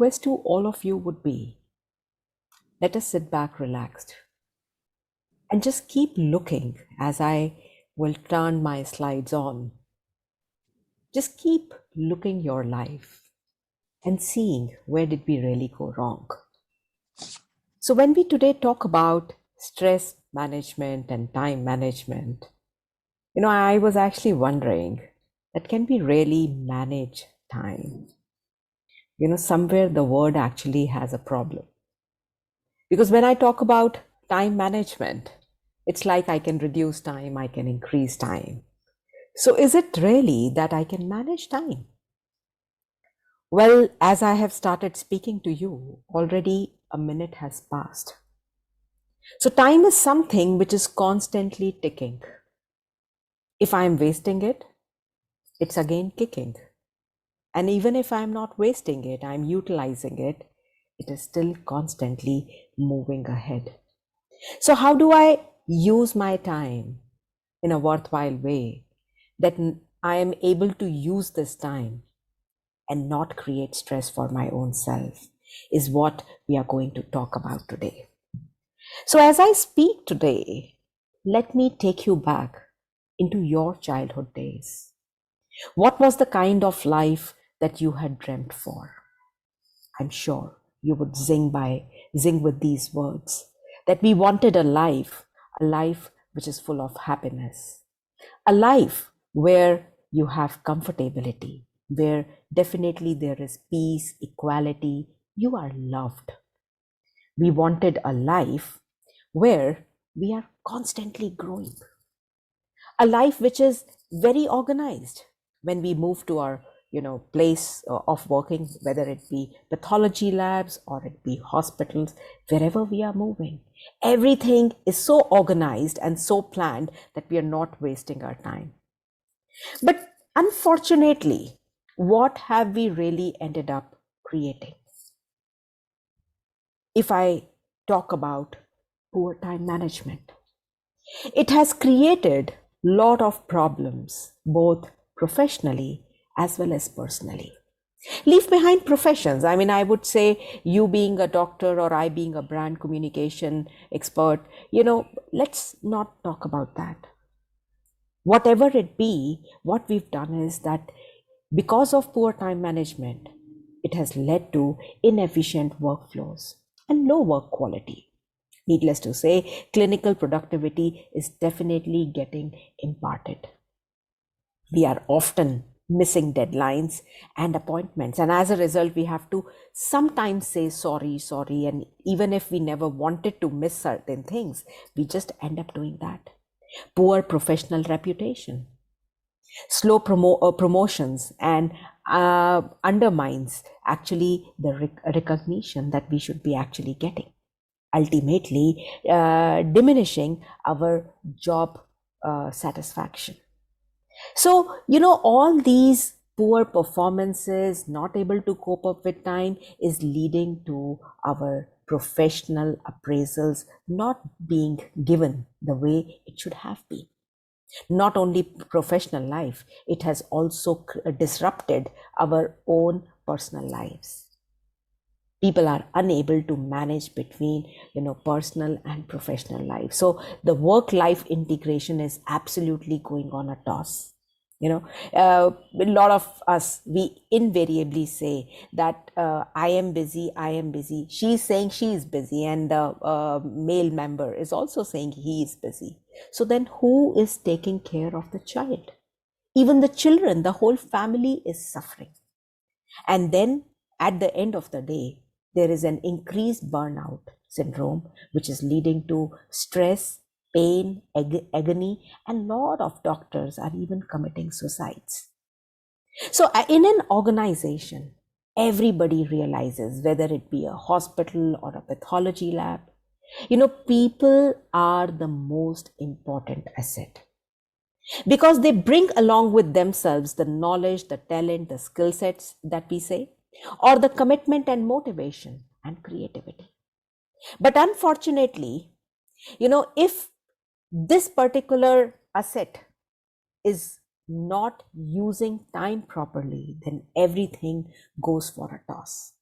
request to all of you would be, let us sit back relaxed and just keep looking as I will turn my slides on. Just keep looking your life and seeing where did we really go wrong. So when we today talk about stress management and time management, I was actually wondering that can we really manage time? Somewhere the word actually has a problem. Because when I talk about time management, it's like I can reduce time, I can increase time. So is it really that I can manage time? Well, as I have started speaking to you, already a minute has passed. So time is something which is constantly ticking. If I am wasting it, it's again kicking. And even if I'm not wasting it, I'm utilizing it, it is still constantly moving ahead. So how do I use my time in a worthwhile way that I am able to use this time and not create stress for my own self is what we are going to talk about today. So as I speak today, let me take you back into your childhood days. What was the kind of life that you had dreamt for? I'm sure you would zing with these words that we wanted a life which is full of happiness, a life where you have comfortability, where definitely there is peace, equality, you are loved. We wanted a life where we are constantly growing, a life which is very organized. When we move to our place of working, whether it be pathology labs or it be hospitals, wherever we are moving, everything is so organized and so planned that we are not wasting our time. But unfortunately, what have we really ended up creating? If I talk about poor time management, it has created a lot of problems, both professionally as well as personally. Leave behind professions. I mean, I would say you being a doctor or I being a brand communication expert, let's not talk about that. Whatever it be, what we've done is that because of poor time management, it has led to inefficient workflows and low work quality. Needless to say, clinical productivity is definitely getting imparted. We are often missing deadlines and appointments, and as a result, we have to sometimes say sorry, and even if we never wanted to miss certain things, we just end up doing that. Poor professional reputation, slow promotions, and undermines actually the recognition that we should be actually getting, ultimately diminishing our job satisfaction. So, all these poor performances, not able to cope up with time, is leading to our professional appraisals not being given the way it should have been. Not only professional life, it has also disrupted our own personal lives. People are unable to manage between personal and professional life. So the work life integration is absolutely going on a toss. A lot of us, we invariably say that I am busy, she's saying she is busy, and the male member is also saying he is busy. So then who is taking care of the child? Even the children, the whole family is suffering. And then at the end of the day, there is an increased burnout syndrome, which is leading to stress, pain, agony, and a lot of doctors are even committing suicides. So in an organization, everybody realizes, whether it be a hospital or a pathology lab, people are the most important asset, because they bring along with themselves the knowledge, the talent, the skill sets that we say, or the commitment and motivation and creativity. But unfortunately, if this particular asset is not using time properly, then everything goes for a toss.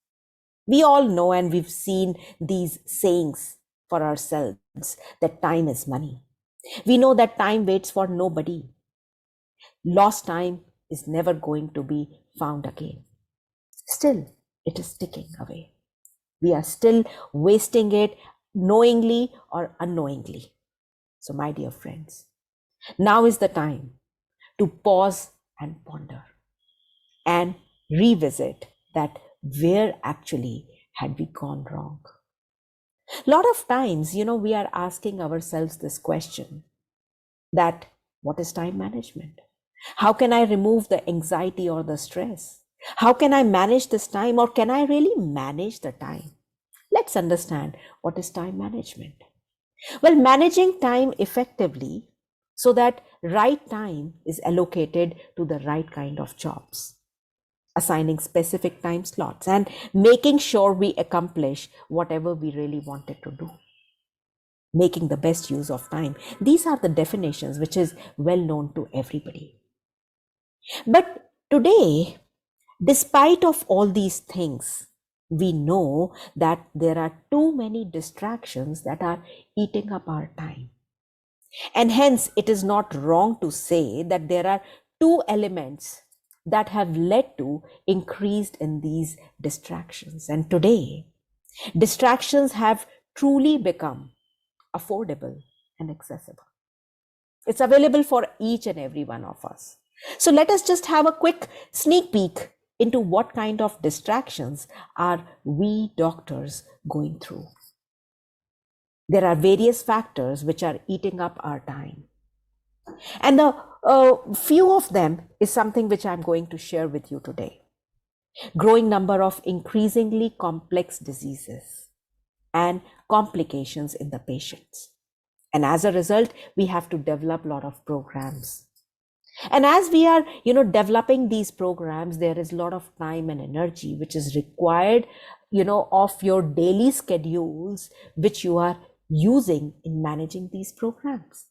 We all know and we've seen these sayings for ourselves that time is money. We know that time waits for nobody. Lost time is never going to be found again. Still, it is ticking away. We are still wasting it knowingly or unknowingly. So, my dear friends, now is the time to pause and ponder and revisit that where actually had we gone wrong. A lot of times, we are asking ourselves this question that what is time management? How can I remove the anxiety or the stress? How can I manage this time, or can I really manage the time? Let's understand what is time management. Well, managing time effectively so that right time is allocated to the right kind of jobs, assigning specific time slots and making sure we accomplish whatever we really wanted to do, making the best use of time. These are the definitions which is well known to everybody. But today, despite of all these things, we know that there are too many distractions that are eating up our time. And hence, it is not wrong to say that there are two elements that have led to increased in these distractions. And today, distractions have truly become affordable and accessible. It's available for each and every one of us. So let us just have a quick sneak peek into what kind of distractions are we doctors going through. There are various factors which are eating up our time. And the few of them is something which I'm going to share with you today. Growing number of increasingly complex diseases and complications in the patients. And as a result, we have to develop a lot of programs. And as we are, developing these programs, there is a lot of time and energy which is required, of your daily schedules, which you are using in managing these programs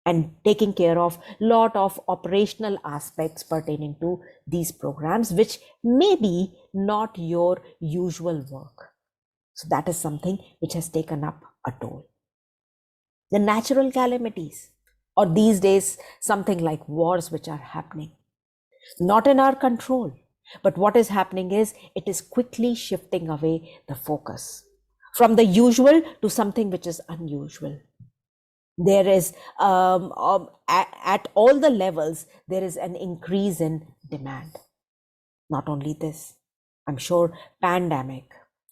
and taking care of a lot of operational aspects pertaining to these programs, which may be not your usual work. So that is something which has taken up a toll. The natural calamities, or these days, something like wars which are happening, not in our control. But what is happening is it is quickly shifting away the focus from the usual to something which is unusual. There is, at all the levels, there is an increase in demand. Not only this, I'm sure pandemic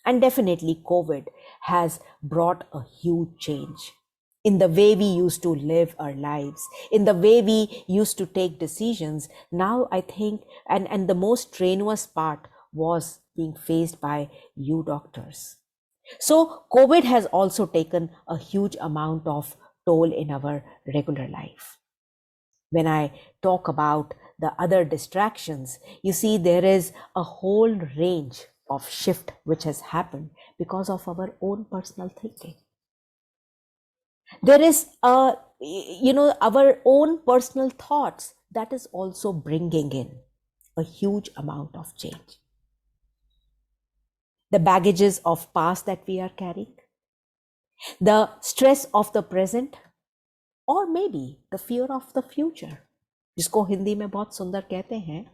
and definitely COVID has brought a huge change in the way we used to live our lives, in the way we used to take decisions. Now, I think, and the most strenuous part was being faced by you doctors. So COVID has also taken a huge amount of toll in our regular life. When I talk about the other distractions, you see there is a whole range of shift which has happened because of our own personal thinking. There is our own personal thoughts that is also bringing in a huge amount of change. The baggages of past that we are carrying, the stress of the present, or maybe the fear of the future, जिसको हिंदी में बहुत सुंदर कहते हैं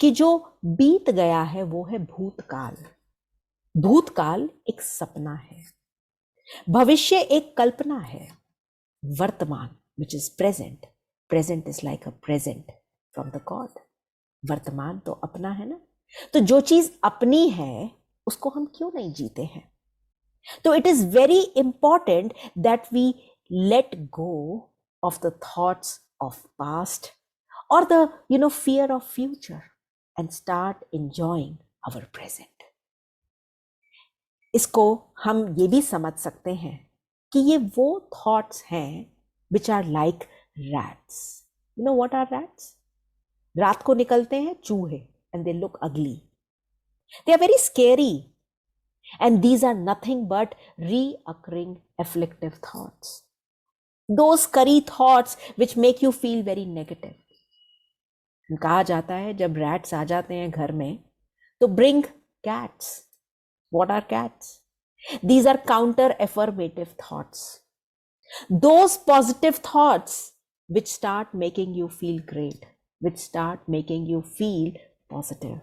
कि जो बीत गया है वो है भूतकाल. भूतकाल एक सपना है, भविष्य एक कल्पना है, वर्तमान which is present is like a present from the God. वर्तमान तो अपना है ना, तो जो चीज अपनी है उसको हम क्यों नहीं जीते हैं? तो it is very important that we let go of the thoughts of past or the fear of future and start enjoying our present. इसको हम ये भी समझ सकते हैं कि ये वो thoughts हैं which are like rats. You know what are rats? रात को निकलते हैं चूहे and they look ugly. They are very scary. And these are nothing but reoccurring afflictive thoughts. Those curry thoughts which make you feel very negative. कहा जाता है जब rats आ जाते हैं घर में तो bring cats. What are cats? These are counter affirmative thoughts. Those positive thoughts which start making you feel great, which start making you feel positive.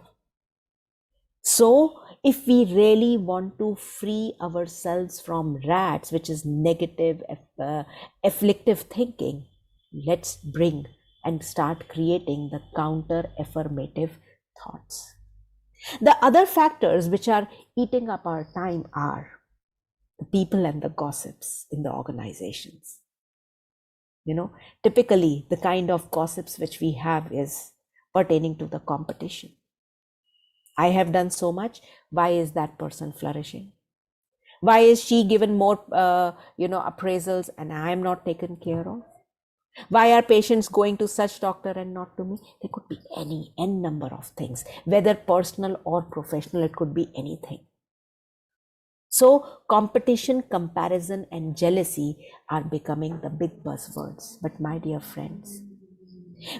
So, if we really want to free ourselves from rats, which is negative, afflictive thinking, let's bring and start creating the counter affirmative thoughts. The other factors which are eating up our time are the people and the gossips in the organizations. Typically the kind of gossips which we have is pertaining to the competition. I have done so much. Why is that person flourishing? Why is she given more, appraisals and I am not taken care of? Why are patients going to such doctor and not to me? There could be any n number of things, whether personal or professional. It could be anything. So competition, comparison, and jealousy are becoming the big buzzwords. But my dear friends,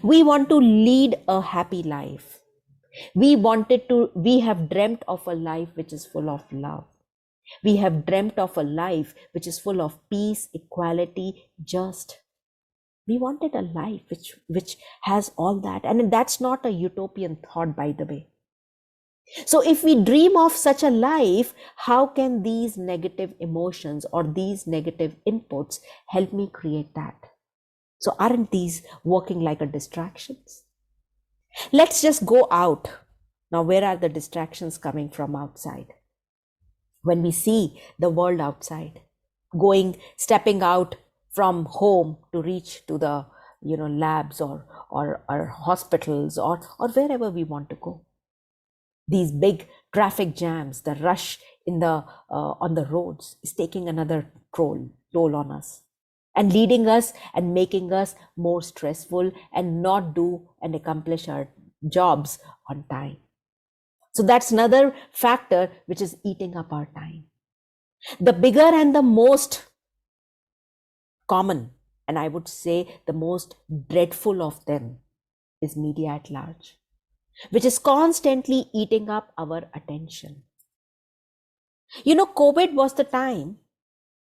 we want to lead a happy life. We have dreamt of a life which is full of love. We have dreamt of a life which is full of peace, equality, just. We wanted a life which has all that. And that's not a utopian thought, by the way. So if we dream of such a life, how can these negative emotions or these negative inputs help me create that? So aren't these working like a distractions? Let's just go out. Now, where are the distractions coming from outside? When we see the world outside, stepping out from home to reach to the labs or hospitals or wherever we want to go. These big traffic jams, the rush in the on the roads is taking another toll on us and leading us and making us more stressful and not do and accomplish our jobs on time. So that's another factor which is eating up our time. The bigger and the most common, and I would say the most dreadful of them, is media at large, which is constantly eating up our attention. COVID was the time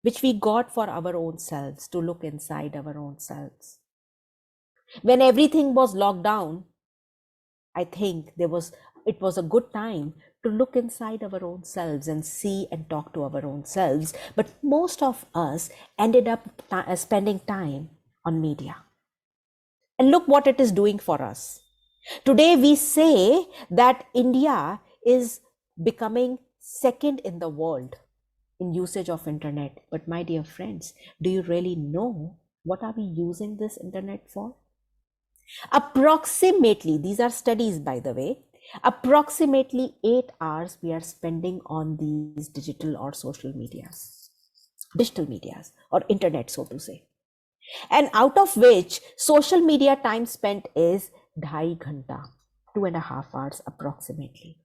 which we got for our own selves, to look inside our own selves. When everything was locked down, I think it was a good time to look inside our own selves and see and talk to our own selves. But most of us ended up spending time on media. And look what it is doing for us. Today we say that India is becoming second in the world in usage of internet. But my dear friends, do you really know what are we using this internet for? Approximately, these are studies by the way, approximately 8 hours we are spending on these digital or medias or internet, so to say. And out of which social media time spent is 2.5 ghanta, 2.5 hours approximately.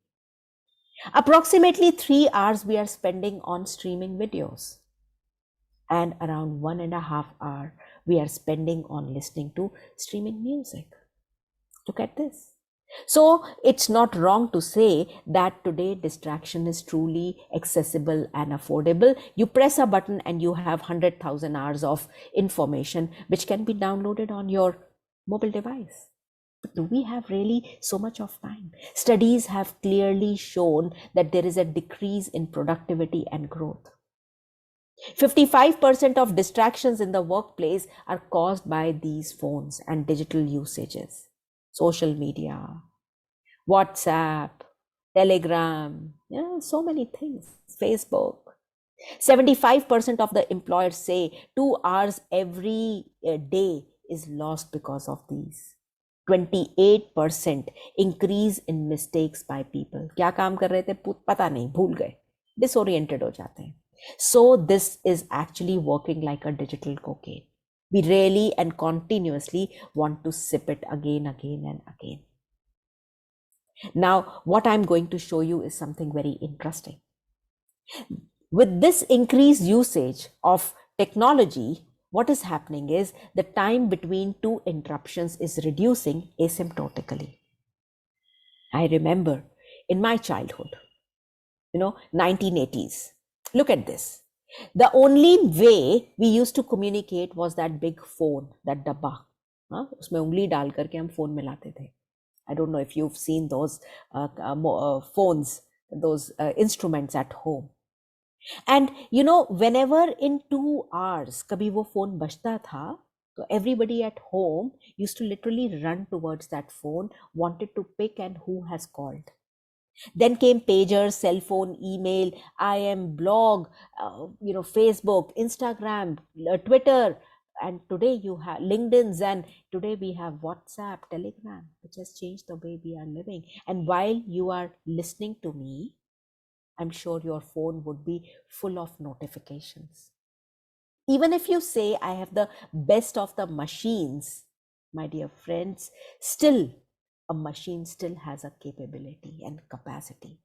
Approximately 3 hours we are spending on streaming videos. And around 1.5 hour we are spending on listening to streaming music. Look at this. So it's not wrong to say that today distraction is truly accessible and affordable. You press a button and you have 100,000 hours of information which can be downloaded on your mobile device. But do we have really so much of time? Studies have clearly shown that there is a decrease in productivity and growth. 55% of distractions in the workplace are caused by these phones and digital usages. Social media, WhatsApp, Telegram, so many things, Facebook. 75% of the employers say 2 hours every day is lost because of these. 28% increase in mistakes by people. क्या काम कर रहे थे पता नहीं, भूल गए, disoriented हो जाते हैं. So this is actually working like a digital cocaine. We really and continuously want to sip it again and again. Now, what I'm going to show you is something very interesting. With this increased usage of technology, what is happening is the time between two interruptions is reducing asymptotically. I remember in my childhood, 1980s. Look at this. The only way we used to communicate was that big phone, that dabba. हाँ, उसमें उंगली डाल करके हम phone मिलाते थे. I don't know if you've seen those phones, those instruments at home. And whenever in 2 hours कभी वो phone बजता था, so everybody at home used to literally run towards that phone, wanted to pick and who has called. Then came pagers, cell phone, email, IM, blog, Facebook, Instagram, Twitter, and today you have LinkedIn's, and today we have WhatsApp, Telegram, which has changed the way we are living. And while you are listening to me, I'm sure your phone would be full of notifications. Even if you say I have the best of the machines, my dear friends, still a machine still has a capability and capacity.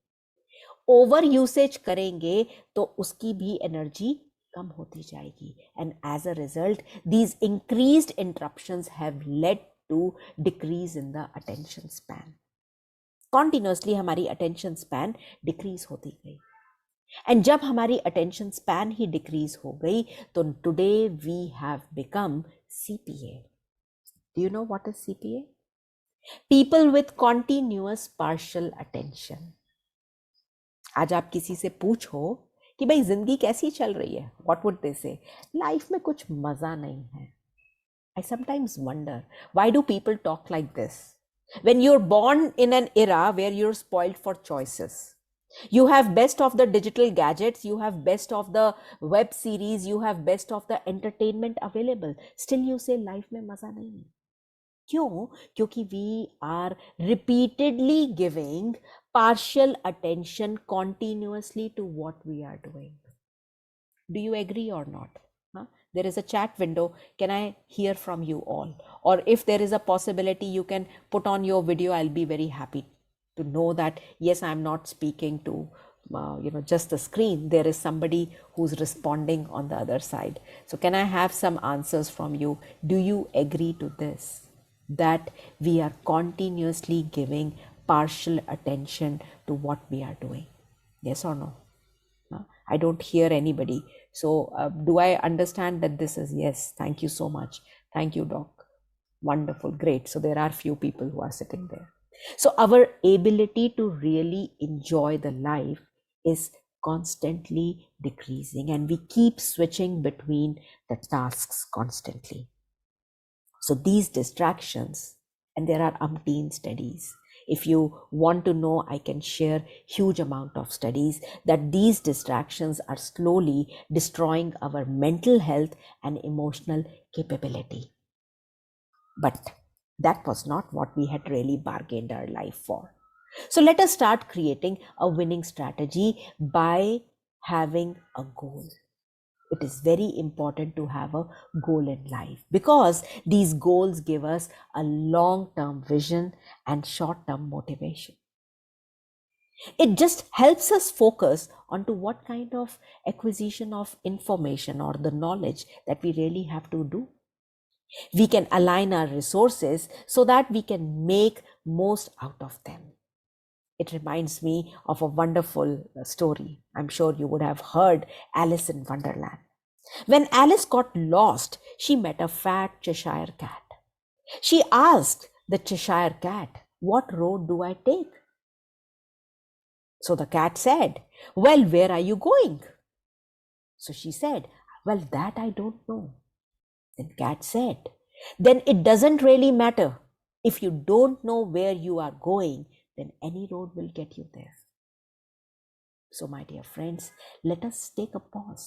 Over usage करेंगे तो उसकी भी energy कम होती जाएगी. And as a result these increased interruptions have led to decrease in the attention span. Continuously हमारी attention span decrease होती गई. एंड जब हमारी अटेंशन स्पैन ही डिक्रीज हो गई तो today we have become CPA. Do you know what is CPA? People with continuous partial attention. आज आप किसी से पूछो कि भाई जिंदगी कैसी चल रही है, what would they say? Life में कुछ मजा नहीं है. I sometimes wonder, why do people talk like this? When you're born in an era where you're spoiled for choices, you have best of the digital gadgets, you have best of the web series, you have best of the entertainment available, still you say life में मजा नहीं है. क्यों? क्योंकि we are repeatedly giving partial attention continuously to what we are doing. Do you agree or not? There is a chat window. Can I hear from you all? Or if there is a possibility, you can put on your video. I'll be very happy to know that, yes, I'm not speaking to just the screen. There is somebody who's responding on the other side. So can I have some answers from you? Do you agree to this? That we are continuously giving partial attention to what we are doing? Yes or no? I don't hear anybody. So do I understand that this is yes? Thank you so much. Thank you, Doc. Wonderful. Great. So there are few people who are sitting there. So our ability to really enjoy the life is constantly decreasing, and we keep switching between the tasks constantly. So these distractions, and there are umpteen studies. If you want to know, I can share huge amount of studies that these distractions are slowly destroying our mental health and emotional capability. But that was not what we had really bargained our life for. So let us start creating a winning strategy by having a goal. It is very important to have a goal in life, because these goals give us a long-term vision and short-term motivation. It just helps us focus onto what kind of acquisition of information or the knowledge that we really have to do. We can align our resources so that we can make most out of them. It reminds me of a wonderful story. I'm sure you would have heard Alice in Wonderland. When Alice got lost, she met a fat Cheshire cat. She asked the Cheshire cat, "What road do I take?" So the cat said, "Well, where are you going?" So she said, "Well, that I don't know." Then cat said, "Then it doesn't really matter. If you don't know where you are going, then any road will get you there." So my dear friends, let us take a pause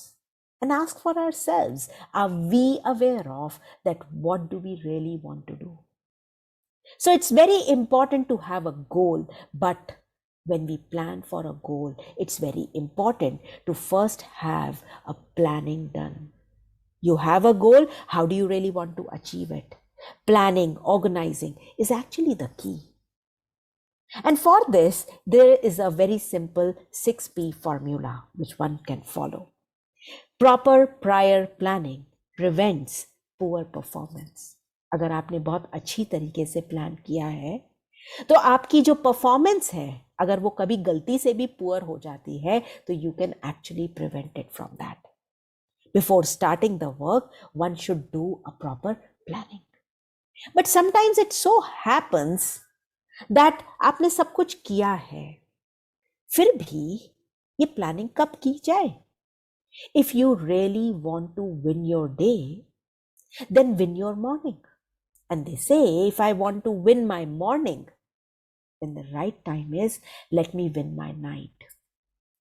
and ask for ourselves, are we aware of that? What do we really want to do? So it's very important to have a goal, but when we plan for a goal, it's very important to first have a planning done. You have a goal, how do you really want to achieve it? Planning, organizing is actually the key. And for this, there is a very simple 6P formula which one can follow. Proper prior planning prevents poor performance. अगर आपने बहुत अच्छी तरीके से plan किया है तो आपकी जो परफॉर्मेंस है, अगर वो कभी गलती से भी पुअर हो जाती है तो you can actually prevent it from that. Before starting the work, one should do a proper planning. But sometimes it so happens that आपने सब कुछ किया है, फिर भी ये प्लानिंग कब की जाए? If you really want to win your day, then win your morning. And they say, if I want to win my morning, then the right time is let me win my night.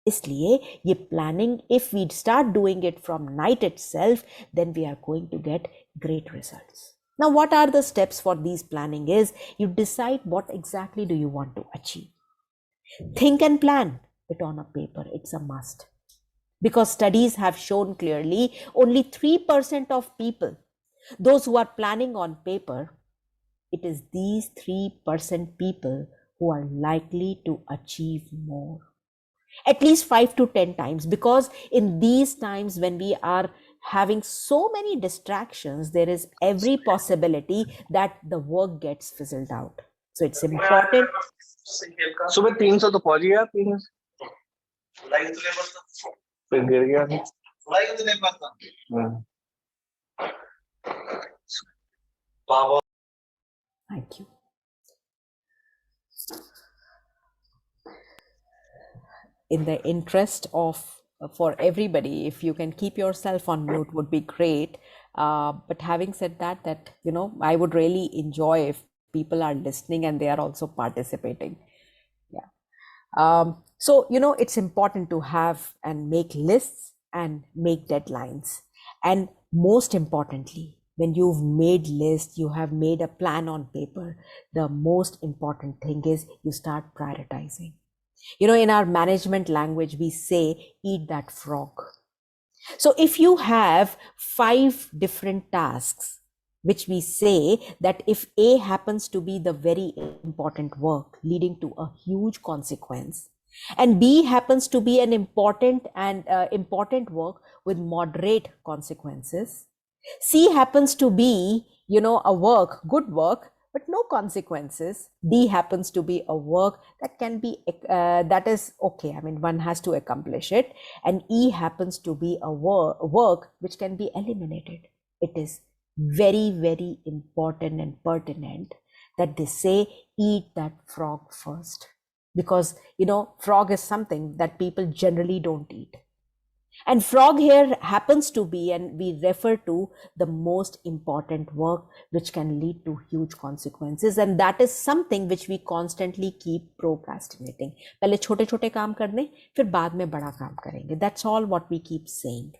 इसलिए ये planning, if we start doing it from night itself, then we are going to get great results. Now, what are the steps for these planning is you decide what exactly do you want to achieve. Think and plan it on a paper. It's a must. Because studies have shown clearly only 3% of people, those who are planning on paper, it is these 3% people who are likely to achieve more. At least 5 to 10 times, because in these times when we are having so many distractions, there is every possibility that the work gets fizzled out. So it's important. सुबह 300 तो पहुंच गया 300 फिर गिर गया Thank you. In the interest of for everybody, if you can keep yourself on mute would be great. But having said that, I would really enjoy if people are listening and they are also participating. Yeah. So it's important to have and make lists and make deadlines. And most importantly, when you've made lists, you have made a plan on paper, the most important thing is you start prioritizing. In our management language, we say, eat that frog. So if you have 5 different tasks, which we say that if A happens to be the very important work leading to a huge consequence, and B happens to be an important work with moderate consequences, C happens to be, a good work, but no consequences. D happens to be a work that can be, that is okay. I mean, one has to accomplish it. And E happens to be a work which can be eliminated. It is very, very important and pertinent that they say, eat that frog first. Because, frog is something that people generally don't eat. And frog here happens to be, and we refer to the most important work which can lead to huge consequences. And that is something which we constantly keep procrastinating. पहले छोटे छोटे काम कर दें, फिर बाद में बड़ा काम करेंगे. That's all what we keep saying.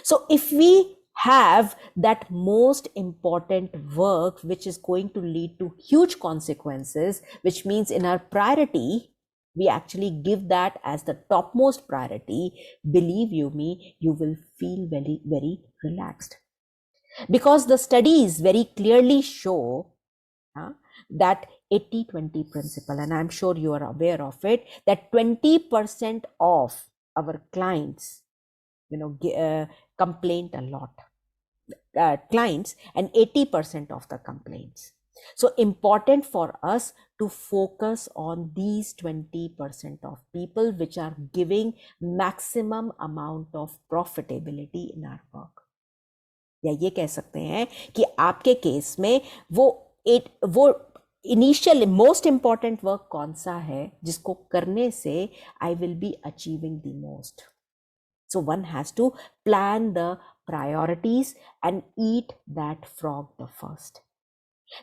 So if we have that most important work which is going to lead to huge consequences, which means in our priority, we actually give that as the topmost priority, believe you me, you will feel very, very relaxed. Because the studies very clearly show that 80-20 principle, and I'm sure you are aware of it, that 20% of our clients, complain a lot. Clients and 80% of the complaints. So important for us to focus on these 20% of people which are giving maximum amount of profitability in our work. या ये कह सकते हैं कि आपके case में वो initial most important work कौन सा है जिसको करने से I will be achieving the most. So one has to plan the priorities and eat that frog the first.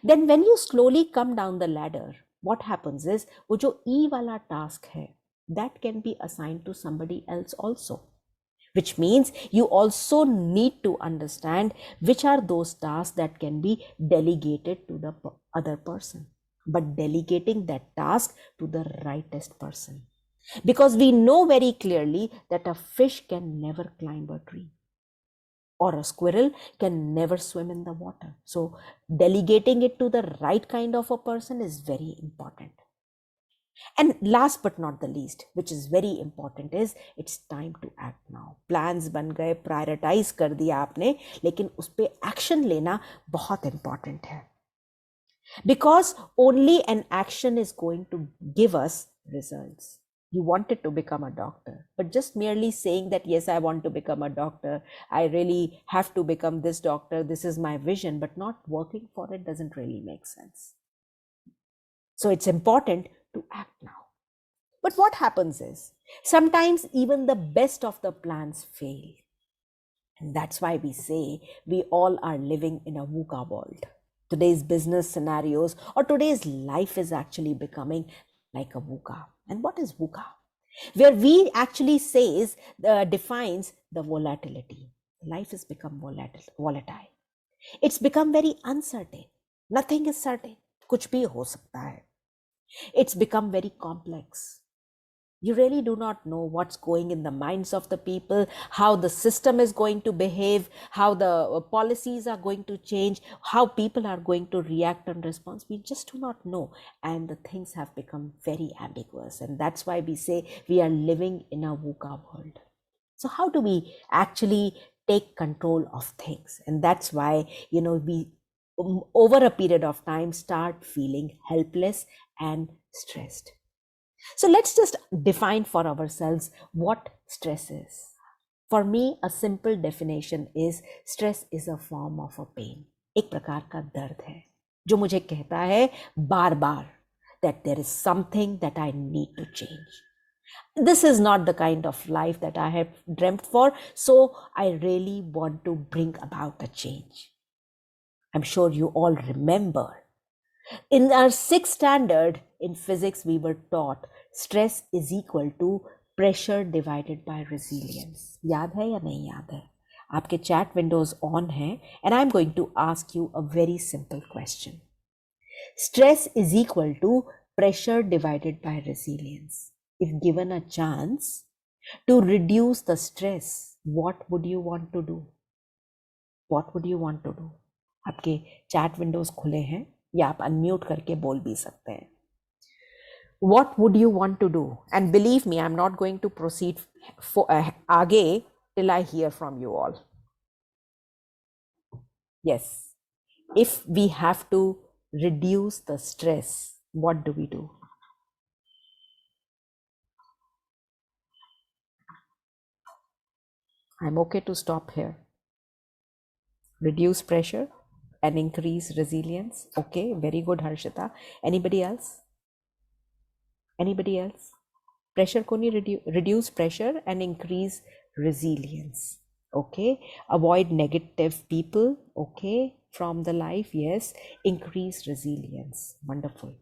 Then when you slowly come down the ladder, what happens is, वो जो E वाला task है, that can be assigned to somebody else also. Which means you also need to understand which are those tasks that can be delegated to the other person. But delegating that task to the rightest person. Because we know very clearly that a fish can never climb a tree, or a squirrel can never swim in the water. So delegating it to the right kind of a person is very important. And last but not the least, which is very important, is it's time to act now. Plans बन गए, prioritize कर दिया आपने, लेकिन उस पे action लेना बहुत important है. Because only an action is going to give us results. You wanted to become a doctor, but just merely saying that, yes, I want to become a doctor, I really have to become this doctor, this is my vision, but not working for it doesn't really make sense. So it's important to act now. But what happens is, sometimes even the best of the plans fail. And that's why we say we all are living in a VUCA world. Today's business scenarios or today's life is actually becoming like a VUCA. And what is VUCA? Where we actually says, defines the volatility. Life has become volatile. It's become very uncertain. Nothing is certain. कुछ भी हो सकता है. It's become very complex. You really do not know what's going in the minds of the people, how the system is going to behave, how the policies are going to change, how people are going to react and respond. We just do not know. And the things have become very ambiguous. And that's why we say we are living in a VUCA world. So how do we actually take control of things? And that's why, we over a period of time start feeling helpless and stressed. So let's just define for ourselves what stress is. For me, a simple definition is stress is a form of a pain. एक प्रकार का दर्द है जो मुझे कहता है बार बार that there is something that I need to change. This is not the kind of life that I have dreamt for, so I really want to bring about a change. I'm sure you all remember. In our sixth standard in physics, we were taught stress is equal to pressure divided by resilience. याद है या नहीं याद है? आपके chat windows on हैं, and I'm going to ask you a very simple question. Stress is equal to pressure divided by resilience. If given a chance to reduce the stress, what would you want to do? What would you want to do? आपके chat windows खुले हैं या आप unmute करके बोल भी सकते हैं. What would you want to do? And believe me, I'm not going to proceed for आगे till I hear from you all. Yes, if we have to reduce the stress, what do we do? I'm okay to stop here. Reduce pressure and increase resilience. Okay, very good, Harshita. Anybody else? Anybody else? Pressure ko nahi reduce pressure and increase resilience. Okay, avoid negative people. Okay, from the life. Yes, increase resilience. Wonderful.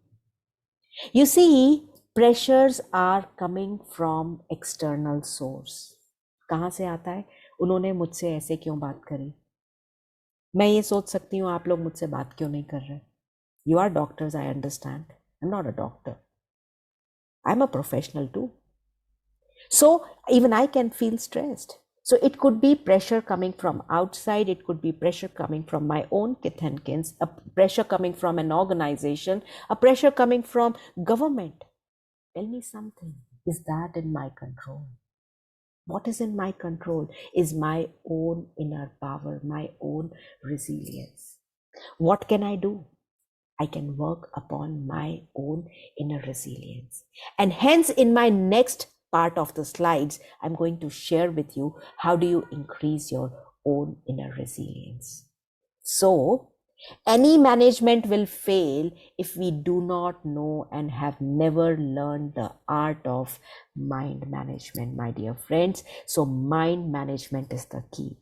You see, pressures are coming from external source. कहाँ से आता है? उन्होंने मुझसे ऐसे क्यों बात करी? मैं ये सोच सकती हूँ आप लोग मुझसे बात क्यों नहीं कर रहे? You are doctors, I understand. I'm not a doctor. I'm a professional too. So even I can feel stressed. So it could be pressure coming from outside. It could be pressure coming from my own kith and kins, a pressure coming from an organization, a pressure coming from government. Tell me something. Is that in my control? What is in my control is my own inner power, my own resilience. What can I do? I can work upon my own inner resilience. And hence, in my next part of the slides, I'm going to share with you how do you increase your own inner resilience. So, any management will fail if we do not know and have never learned the art of mind management, my dear friends. So, mind management is the key.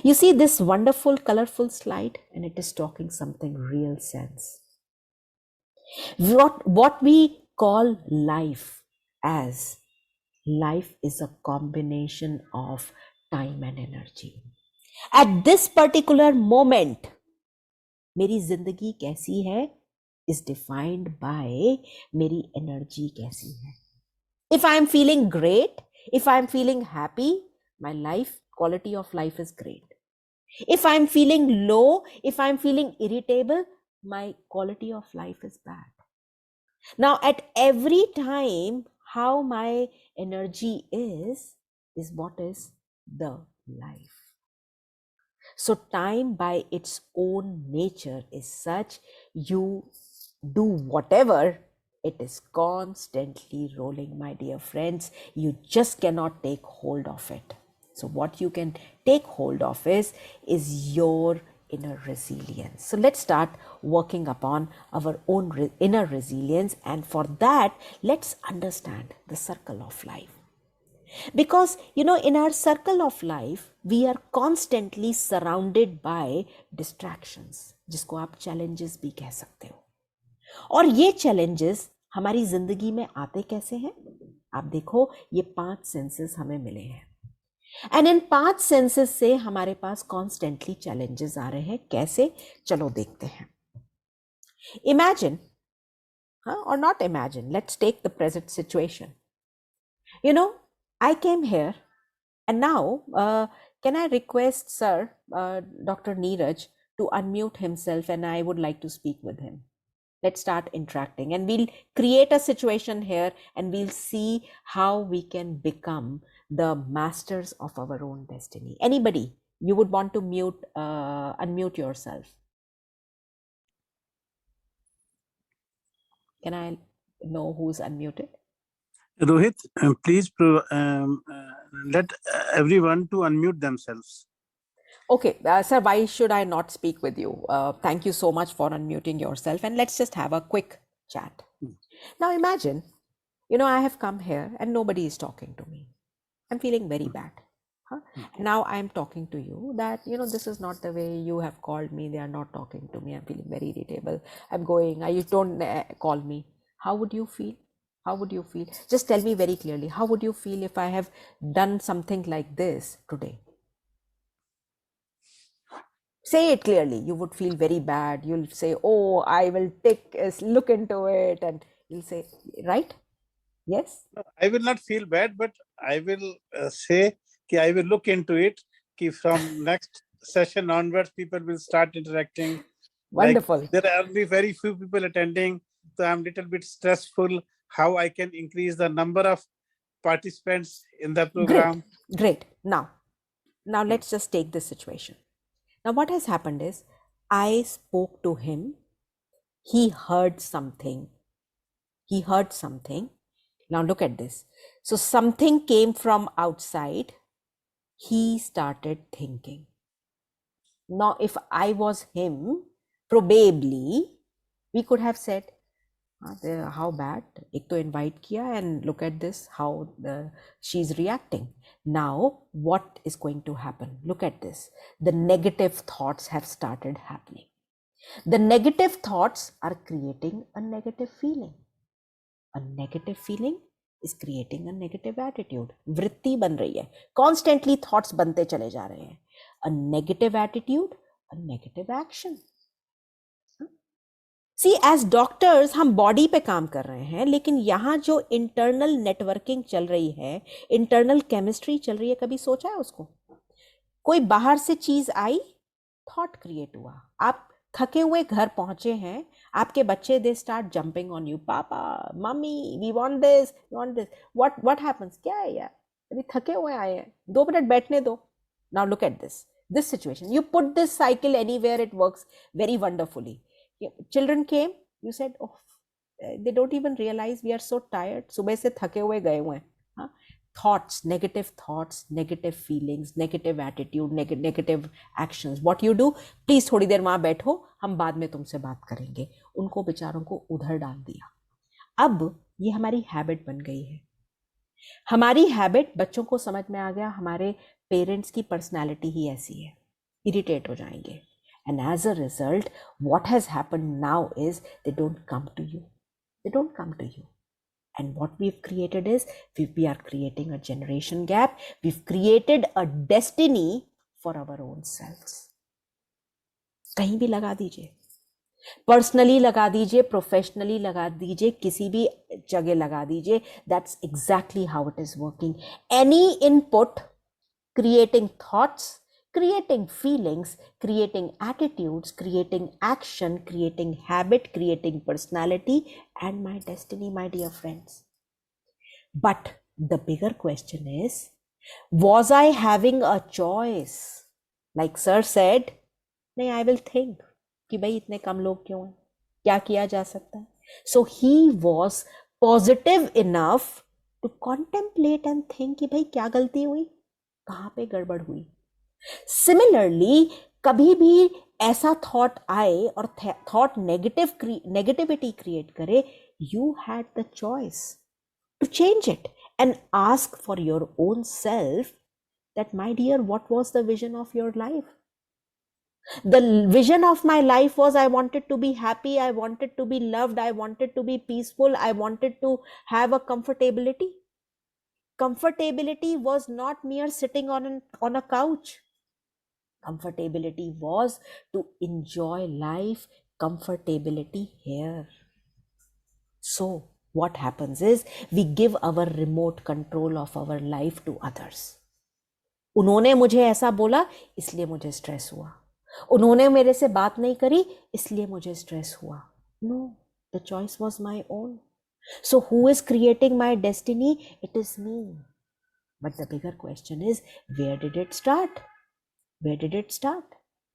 You see this wonderful, colorful slide, and it is talking something real sense. What we call life as life is a combination of time and energy. At this particular moment, मेरी जिंदगी कैसी है is defined by मेरी energy कैसी है. If I am feeling great, if I am feeling happy, my life, quality of life is great. If I'm feeling low, if I'm feeling irritable, my quality of life is bad. Now, at every time, how my energy is what is the life. So time by its own nature is such, you do whatever It is constantly rolling, my dear friends. You just cannot take hold of it. So what you can take hold of is your inner resilience. So let's start working upon our own inner resilience, and for that let's understand the circle of life. Because in our circle of life we are constantly surrounded by distractions, जिसको आप challenges भी कह सकते हो. और ये challenges हमारी जिंदगी में आते कैसे हैं? आप देखो, ये 5 सेंसेस हमें मिले हैं, एंड इन 5 सेंसेस से हमारे पास कॉन्स्टेंटली चैलेंजेस आ रहे हैं. कैसे? चलो देखते हैं. इमेजिन, और not imagine, let's take the present situation. I came here, and now can I request sir, Dr. Neeraj, to unmute himself, and I would like to speak with him. Let's start interacting, and we'll create a situation here, and we'll see how we can become the masters of our own destiny. Anybody, you would want to unmute yourself? Can I know who's unmuted? Rohit, please let everyone to unmute themselves. Okay, sir, why should I not speak with you? Thank you so much for unmuting yourself, and let's just have a quick chat. Now imagine, I have come here and nobody is talking to me. I'm feeling very bad. Now I'm talking to you that, this is not the way you have called me. They are not talking to me. I'm feeling very irritable. I'm going, you don't call me. How would you feel? How would you feel? Just tell me very clearly. How would you feel if I have done something like this today? Say it clearly. You would feel very bad. You'll say, oh, I will take a look into it. And you'll say, right? Yes? No, I will not feel bad, but I will say that I will look into it. From next session onwards, people will start interacting. Wonderful. Like, there are only very few people attending, so I'm a little bit stressful. How I can increase the number of participants in the program? Great. Now let's just take this situation. Now what has happened is, I spoke to him. He heard something. Now look at this. So something came from outside. He started thinking. Now if I was him, probably we could have said, how bad, ek to invite kiya, and look at this, how she's reacting. Now what is going to happen? Look at this. The negative thoughts have started happening. The negative thoughts are creating a negative feeling. A negative feeling is creating a negative attitude. वृत्ति बन रही है. Constantly thoughts बनते चले जा रहे हैं. A negative attitude, a negative action. See, as doctors हम बॉडी पे काम कर रहे हैं, लेकिन यहाँ जो इंटरनल नेटवर्किंग चल रही है, इंटरनल केमिस्ट्री चल रही है, कभी सोचा है उसको? कोई बाहर से चीज आई, थॉट क्रिएट हुआ. आप थके हुए घर पहुंचे हैं, आपके बच्चे they start jumping on you. पापा, मम्मी, we want this, what happens? क्या है यार, अभी थके हुए आए हैं, 2 मिनट बैठने दो. Now look at this situation. You put this cycle anywhere, it works very wonderfully. Children came, you said, oh, they don't even realize we are so tired. सुबह से थके हुए गए हुए हैं. Thoughts, negative feelings, negative attitude, negative actions. What you do? Please थोड़ी देर वहां बैठो, हम बाद में तुमसे बात करेंगे. उनको बेचारों को उधर डाल दिया. अब ये हमारी हैबिट बन गई है. हमारी हैबिट, बच्चों को समझ में आ गया हमारे पेरेंट्स की पर्सनैलिटी ही ऐसी है, इरिटेट हो जाएंगे. And as a result, what has happened now is they don't come to you. And what we've created is, we are creating a generation gap. We've created a destiny for our own selves. कहीं भी लगा दीजिए, personally लगा दीजिए, professionally लगा दीजिए, किसी भी जगह लगा दीजिए. That's exactly how it is working. Any input, creating thoughts, creating feelings, creating attitudes, creating action, creating habit, creating personality, and my destiny, my dear friends. But the bigger question is, was I having a choice? Like sir said, नहीं, I will think कि भाई इतने कम लोग क्यों हैं, क्या किया जा सकता है. So he was positive enough to contemplate and think कि भाई क्या गलती हुई, कहाँ पे गड़बड़ हुई. Similarly, कभी भी ऐसा थॉट आए और थॉट नेगेटिविटी क्रिएट करे, you had the choice to change it and ask for your own self that, my dear, what was the vision of your life? The vision of my life was I wanted to be happy, I wanted to be loved, I wanted to be peaceful, I wanted to have a comfortability. Comfortability was not mere sitting on a couch. Comfortability was to enjoy life, comfortability here. So what happens is we give our remote control of our life to others. उन्होंने मुझे ऐसा बोला इसलिए मुझे stress हुआ, उन्होंने मेरे से बात नहीं करी इसलिए मुझे स्ट्रेस हुआ. No, the choice was my own. So who is creating my destiny? It is me. But the bigger question is, where did it start? Where did it start?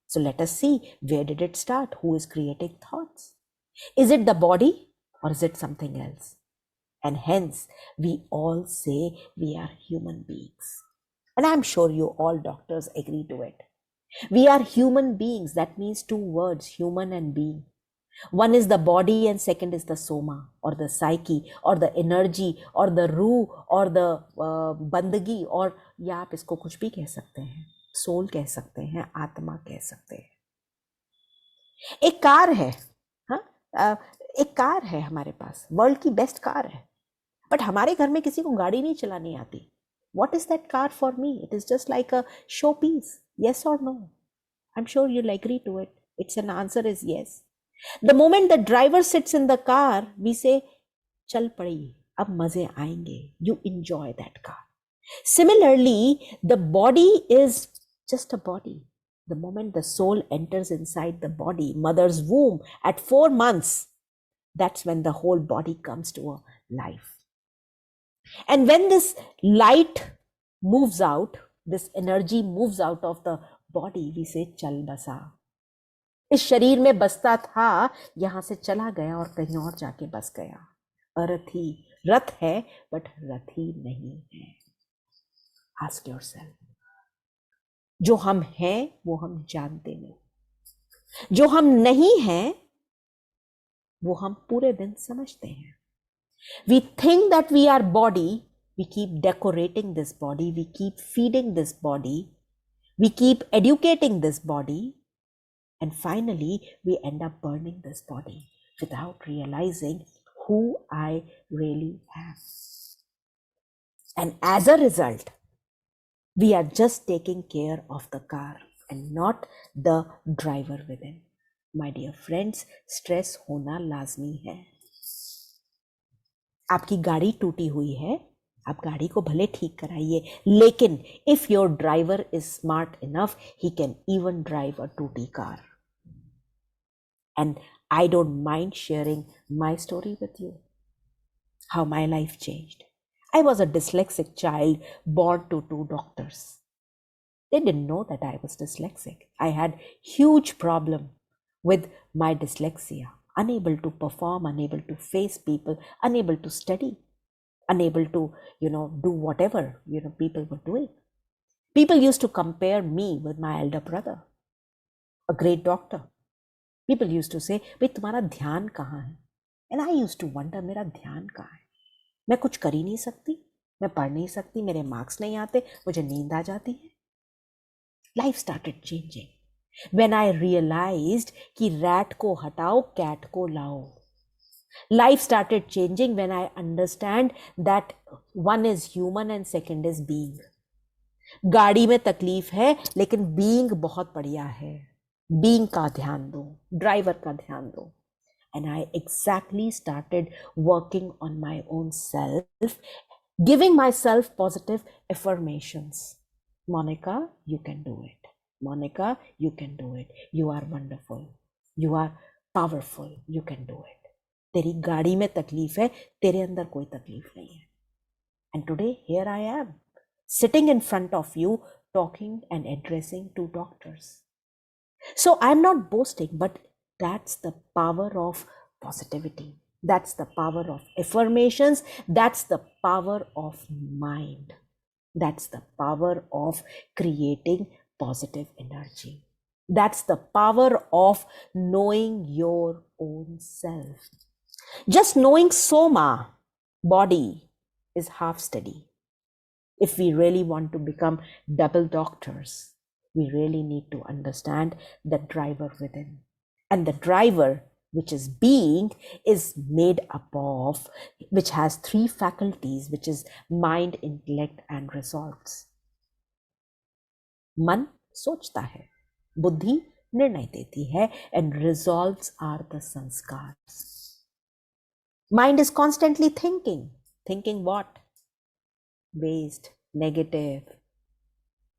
So let us see, where did it start? Who is creating thoughts? Is it the body or is it something else? And hence, we all say we are human beings. And I'm sure you all doctors agree to it. We are human beings. That means two words, human and being. One is the body and second is the soma or the psyche or the energy or the रूह or the बंदगी, और या आप इसको कुछ भी कह सकते हैं, सोल कह सकते हैं, आत्मा कह सकते हैं. एक कार है, हाँ, एक कार है हमारे पास, वर्ल्ड की बेस्ट कार है, बट हमारे घर में किसी को गाड़ी नहीं चलानी आती. What is that car for me? It is just like a showpiece. Yes or no? I'm sure you'll agree to it. It's an answer is yes. The moment the driver sits in the car, we say, चल पड़ी, अब मजे आएंगे. You enjoy that car. Similarly, the body is just a body. The moment the soul enters inside the body, mother's womb at 4 months, that's when the whole body comes to a life. And when this light moves out, this energy moves out of the body, we say चल बसा. इस शरीर में बसता था, यहां से चला गया और कहीं और जाके बस गया. अरथी, रथ है बट रथी नहीं है. Ask yourself. जो हम हैं वो हम जानते नहीं, जो हम नहीं हैं वो हम पूरे दिन समझते हैं. We think that we are body, we keep decorating this body, we keep feeding this body, we keep educating this body, and finally we end up burning this body without realizing who I really am. And as a result, we are just taking care of the car and not the driver within. My dear friends, stress होना लाजमी है. आपकी गाड़ी टूटी हुई है, आप गाड़ी को भले ठीक कराइए, लेकिन if your driver is smart enough, he can even drive a टूटी car. And I don't mind sharing my story with you, how my life changed. I was a dyslexic child born to 2 doctors. They didn't know that I was dyslexic. I had huge problem with my dyslexia, unable to perform, unable to face people, unable to study, unable to, do whatever, people were doing. People used to compare me with my elder brother, a great doctor. People used to say, भाई तुम्हारा ध्यान कहाँ है? And I used to wonder, मेरा ध्यान कहाँ है? मैं कुछ कर ही नहीं सकती, मैं पढ़ नहीं सकती, मेरे मार्क्स नहीं आते, मुझे नींद आ जाती है. Life started changing when I realized कि rat को हटाओ, cat को लाओ. Life started changing when I understand that one is human and second is being. गाड़ी में तकलीफ है लेकिन being बहुत बढ़िया है. Being का ध्यान दो, driver का ध्यान दो. And I exactly started working on my own self, giving myself positive affirmations. Monica, you can do it. Monica, you can do it. You are wonderful. You are powerful. You can do it. तेरी गाड़ी में तकलीफ है, तेरे अंदर कोई तकलीफ नहीं है. And today, here I am, sitting in front of you, talking and addressing 2 doctors. So I'm not boasting, but that's the power of positivity. That's the power of affirmations. That's the power of mind. That's the power of creating positive energy. That's the power of knowing your own self. Just knowing soma, body, is half steady. If we really want to become double doctors, we really need to understand the driver within. And the driver, which is being, is made up of, which has three faculties, which is mind, intellect, and resolves. मन सोचता है, बुद्धि निर्णय देती है, and resolves are the sanskars. Mind is constantly thinking. Thinking what? Waste, negative,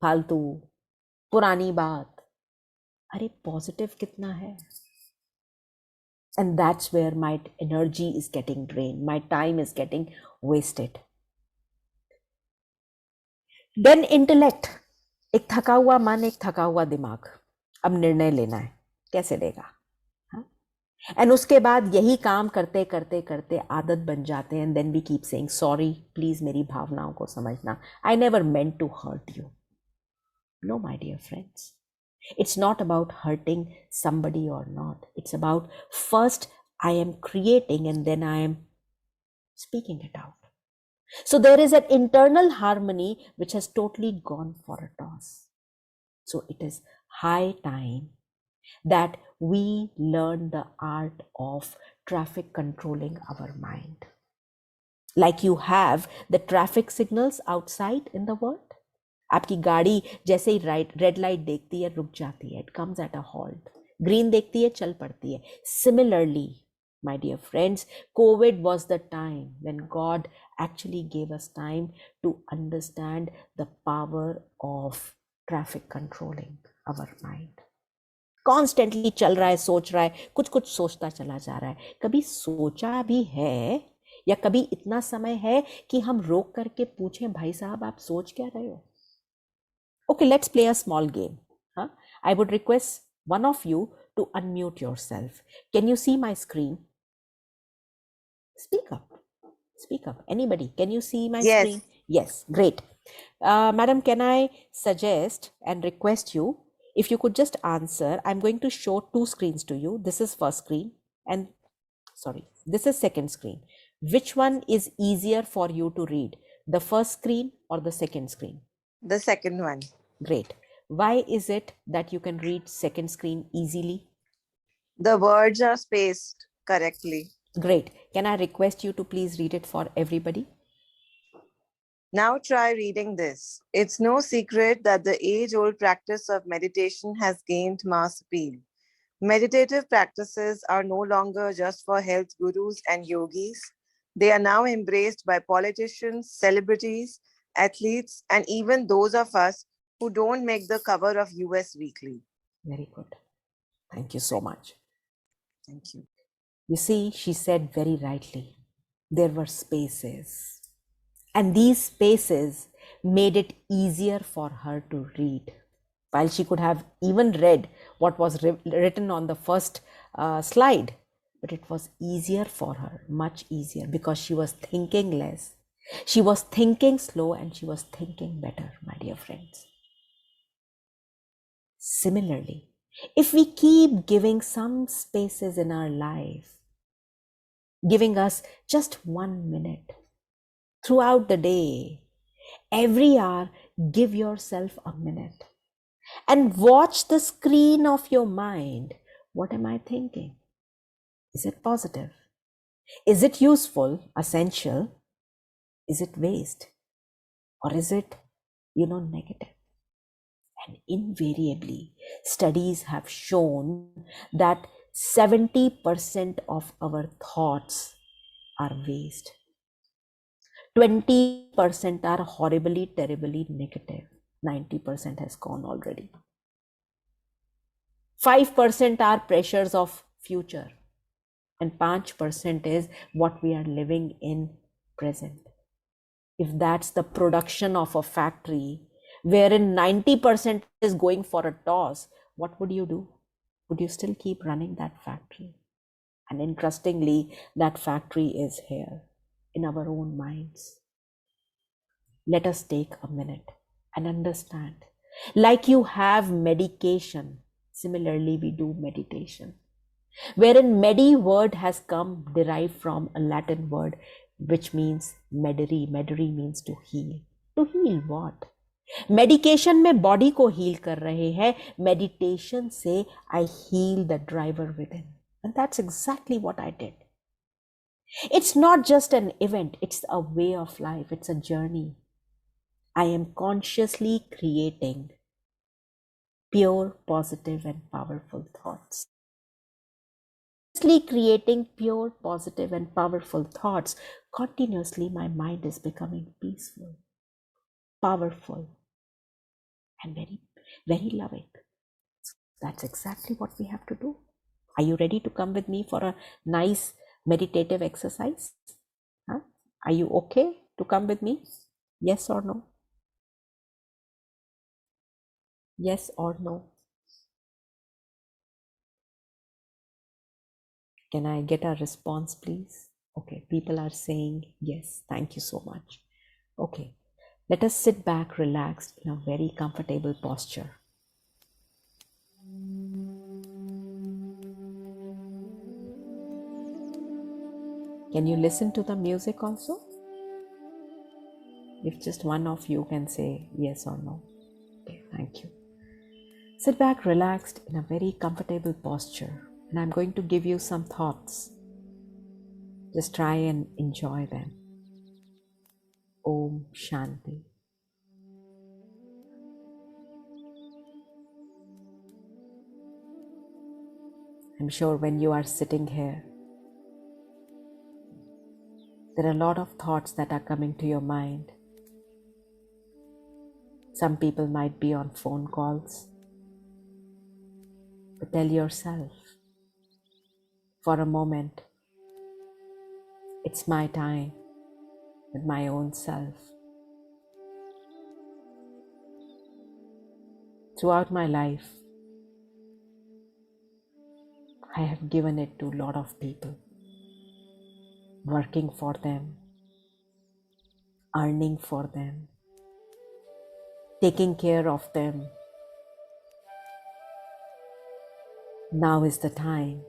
फालतू, पुरानी बात. अरे पॉजिटिव कितना है? And that's where my energy is getting drained. My time is getting wasted. Then intellect. एक थका हुआ मन, एक थका हुआ दिमाग. अब निर्णय लेना है, कैसे लेगा? एंड उसके बाद यही काम करते करते करते आदत बन जाते हैं. And then we keep saying sorry, please मेरी भावनाओं को समझना. I never meant to hurt you. No my dear friends, it's not about hurting somebody or not. It's about first I am creating and then I am speaking it out. So there is an internal harmony which has totally gone for a toss. So it is high time that we learn the art of traffic controlling our mind. Like you have the traffic signals outside in the world. आपकी गाड़ी जैसे ही red light देखती है रुक जाती है. It comes at a halt. Green देखती है चल पड़ती है. Similarly, my dear friends, COVID was the time when God actually gave us time to understand the power of traffic controlling our mind. Constantly चल रहा है, सोच रहा है, कुछ कुछ सोचता चला जा रहा है. कभी सोचा भी है या कभी इतना समय है कि हम रोक करके पूछें, भाई साहब आप सोच क्या रहे हो? Okay, let's play a small game. I would request one of you to unmute yourself. Can you see my screen? Speak up. Speak up. Anybody, can you see my Yes. screen? Yes, great. Madam, can I suggest and request you, if you could just answer, I'm going to show two screens to you. This is first screen and, sorry, this is second screen. Which one is easier for you to read? The first screen or the second screen? The second one. Great. Why is it that you can read second screen easily? The words are spaced correctly. Great. Can I request you to please read it for everybody? Now try reading this. It's no secret that the age-old practice of meditation has gained mass appeal. Meditative practices are no longer just for health gurus and yogis. They are now embraced by politicians, celebrities, athletes, and even those of us who don't make the cover of US Weekly. Very good. Thank you so much. Thank you. You see, she said very rightly, there were spaces. And these spaces made it easier for her to read. While she could have even read what was written on the first slide, but it was easier for her, much easier, because she was thinking less. She was thinking slow and she was thinking better, my dear friends. Similarly, if we keep giving some spaces in our life, giving us just 1 minute throughout the day, every hour, give yourself a minute and watch the screen of your mind. What am I thinking? Is it positive? Is it useful, essential? Is it waste? Or is it, negative? And invariably, studies have shown that 70% of our thoughts are waste. 20% are horribly, terribly negative. 90% has gone already. 5% are pressures of future. And 5% is what we are living in present. If that's the production of a factory, wherein 90% is going for a toss, what would you do? Would you still keep running that factory? And interestingly, that factory is here in our own minds. Let us take a minute and understand. Like you have medication, similarly, we do meditation. Wherein medi word has come derived from a Latin word which means medere. Medere means to heal. To heal what? Medication में body को heal कर रहे हैं, meditation से I heal the driver within, and that's exactly what I did. It's not just an event, it's a way of life, it's a journey. I am consciously creating pure, positive, and powerful thoughts. Creating pure, positive, and powerful thoughts, continuously my mind is becoming peaceful, powerful, and very, very loving. That's exactly what we have to do. Are you ready to come with me for a nice meditative exercise? Huh? Are you okay to come with me? Yes or no? Yes or no? Can I get a response, please? Okay, people are saying yes. Thank you so much. Okay, let us sit back, relaxed, in a very comfortable posture. Can you listen to the music also? If just one of you can say yes or no. Okay, thank you. Sit back, relaxed, in a very comfortable posture, and I'm going to give you some thoughts. Just try and enjoy them. Om Shanti. I'm sure when you are sitting here, there are a lot of thoughts that are coming to your mind. Some people might be on phone calls. But tell yourself, for a moment, it's my time with my own self. Throughout my life, I have given it to a lot of people, working for them, earning for them, taking care of them. Now is the time.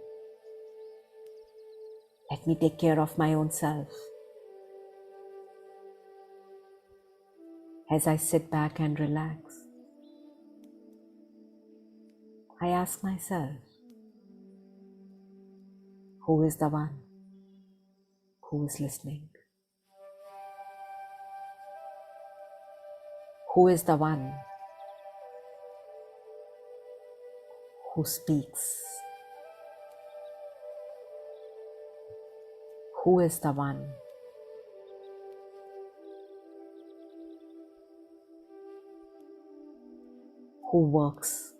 Let me take care of my own self. As I sit back and relax, I ask myself, who is the one who is listening? Who is the one who speaks? Who is the one who works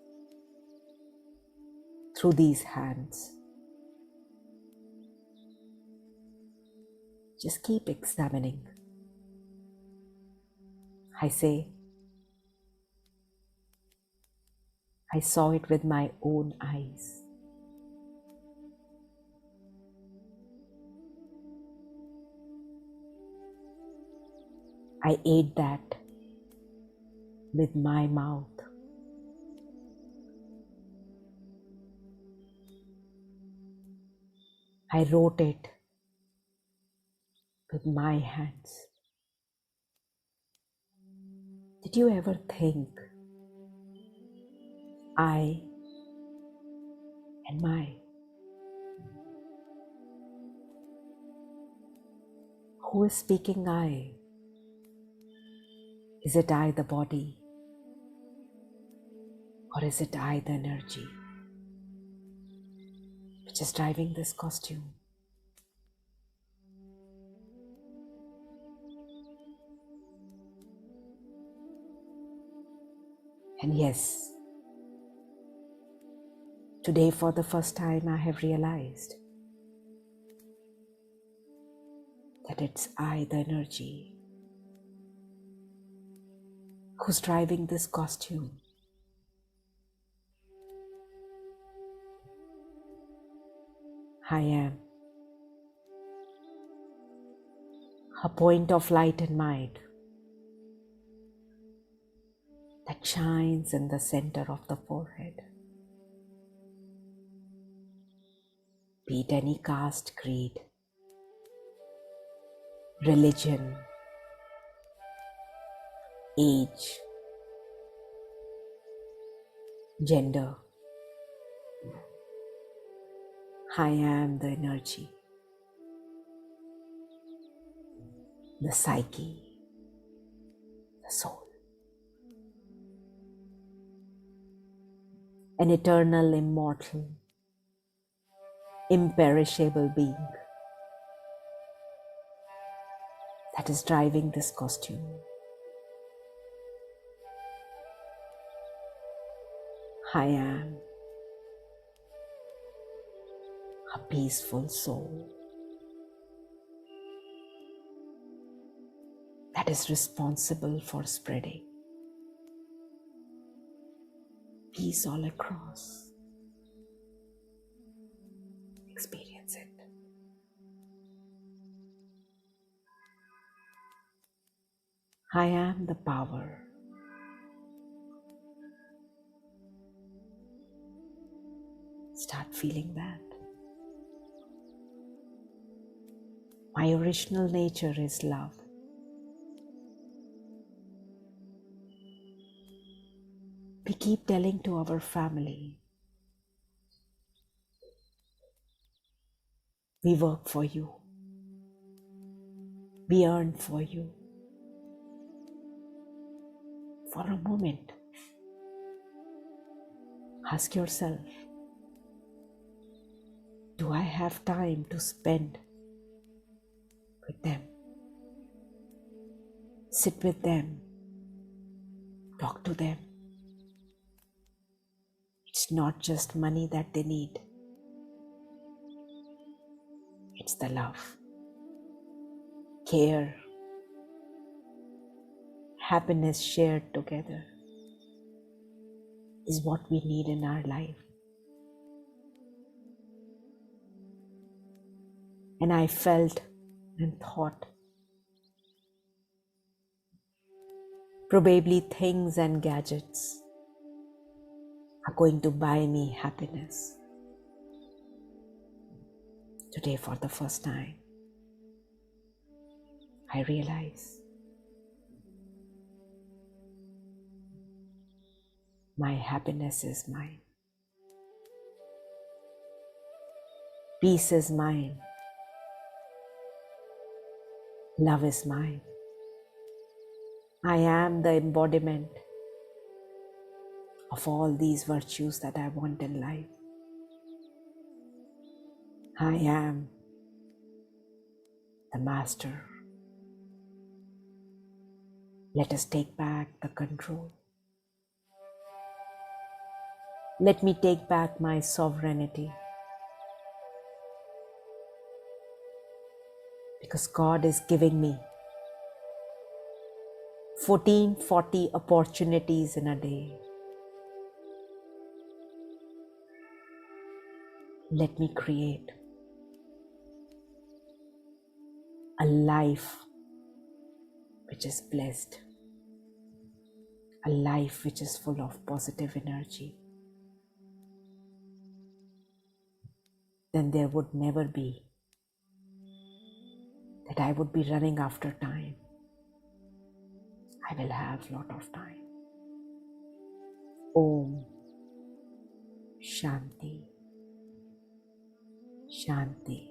through these hands? Just keep examining. I say, I saw it with my own eyes. I ate that with my mouth. I wrote it with my hands. Did you ever think I and my? Who is speaking I? Is it I, the body? Or is it I, the energy, which is driving this costume? And yes, today for the first time I have realized that it's I, the energy, who's driving this costume. I am a point of light and might that shines in the center of the forehead. Be it any caste, creed, religion, age, gender, I am the energy, the psyche, the soul, an eternal, immortal, imperishable being that is driving this costume. I am a peaceful soul that is responsible for spreading peace all across. Experience it. I am the power. Start feeling that. My original nature is love. We keep telling to our family, we work for you, we earn for you. For a moment, ask yourself, do I have time to spend with them? Sit with them, talk to them. It's not just money that they need. It's the love, care, happiness shared together is what we need in our life. And I felt and thought, probably things and gadgets are going to buy me happiness. Today, for the first time, I realize my happiness is mine. Peace is mine. Love is mine. I am the embodiment of all these virtues that I want in life. I am the master. Let us take back the control. Let me take back my sovereignty. Because God is giving me 1440 opportunities in a day. Let me create a life which is blessed, a life which is full of positive energy. Then there would never be that I would be running after time. I will have a lot of time. Om Shanti, Shanti,